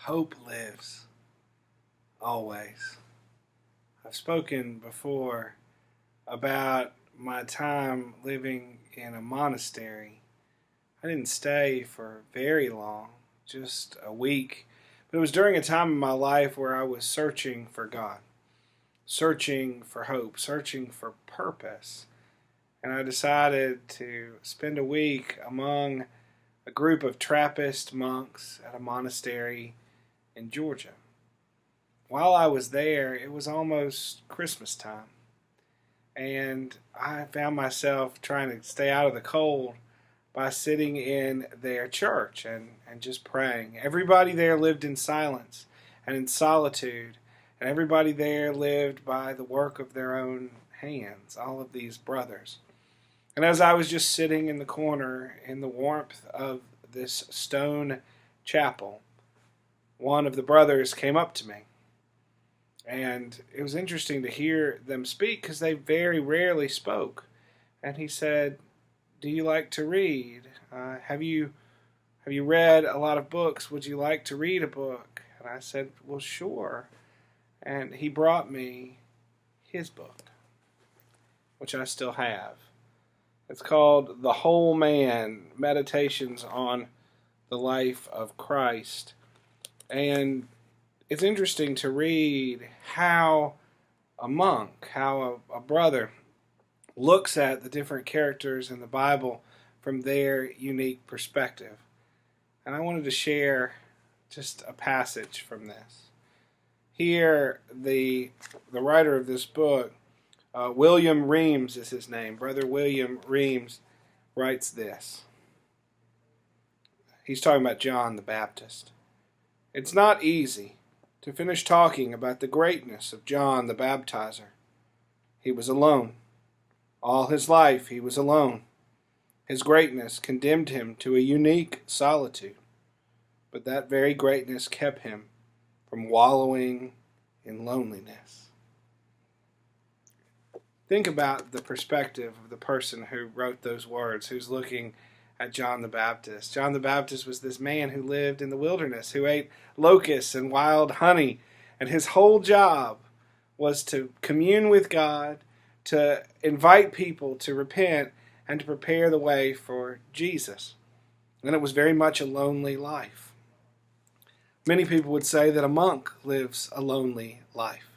Hope lives always. I've spoken before about my time living in a monastery. I didn't stay for very long, just a week, but it was during a time in my life where I was searching for God, searching for hope, searching for purpose. And I decided to spend a week among a group of Trappist monks at a monastery in Georgia. While I was there, it was almost Christmas time, and I found myself trying to stay out of the cold by sitting in their church and just praying. Everybody there lived in silence and in solitude, and everybody there lived by the work of their own hands, all of these brothers. And as I was just sitting in the corner in the warmth of this stone chapel, one of the brothers came up to me. And it was interesting to hear them speak because they very rarely spoke. And he said, "Do you like to read? Have you read a lot of books? Would you like to read a book?" And I said, "Well, sure." And he brought me his book, which I still have. It's called The Whole Man, Meditations on the Life of Christ. And it's interesting to read how a monk, how a brother looks at the different characters in the Bible from their unique perspective. And I wanted to share just a passage from this. Here, the writer of this book, William Reams is his name. Brother William Reams writes this. He's talking about John the Baptist. "It's not easy to finish talking about the greatness of John the Baptizer. He was alone. All his life he was alone. His greatness condemned him to a unique solitude, but that very greatness kept him from wallowing in loneliness." Think about the perspective of the person who wrote those words, who's looking at John the Baptist. John the Baptist was this man who lived in the wilderness, who ate locusts and wild honey, and his whole job was to commune with God, to invite people to repent, and to prepare the way for Jesus. And it was very much a lonely life. Many people would say that a monk lives a lonely life,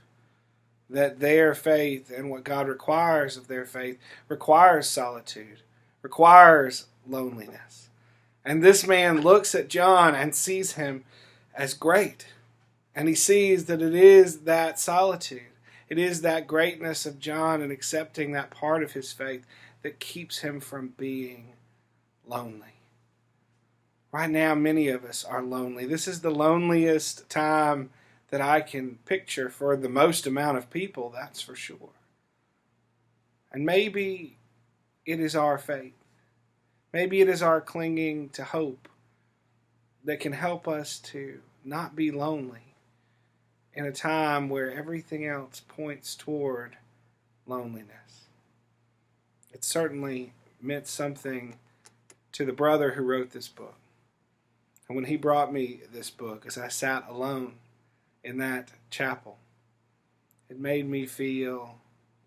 that their faith and what God requires of their faith requires solitude, requires loneliness. And this man looks at John and sees him as great. And he sees that it is that solitude, it is that greatness of John and accepting that part of his faith that keeps him from being lonely. Right now, many of us are lonely. This is the loneliest time that I can picture for the most amount of people, that's for sure. And maybe it is our faith. Maybe it is our clinging to hope that can help us to not be lonely in a time where everything else points toward loneliness. It certainly meant something to the brother who wrote this book. And when he brought me this book, as I sat alone in that chapel, it made me feel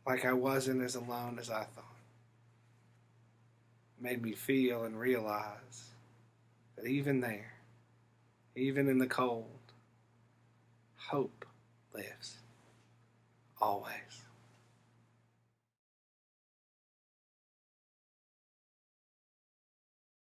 like I wasn't as alone as I thought. Made me feel and realize that even there, even in the cold, hope lives always.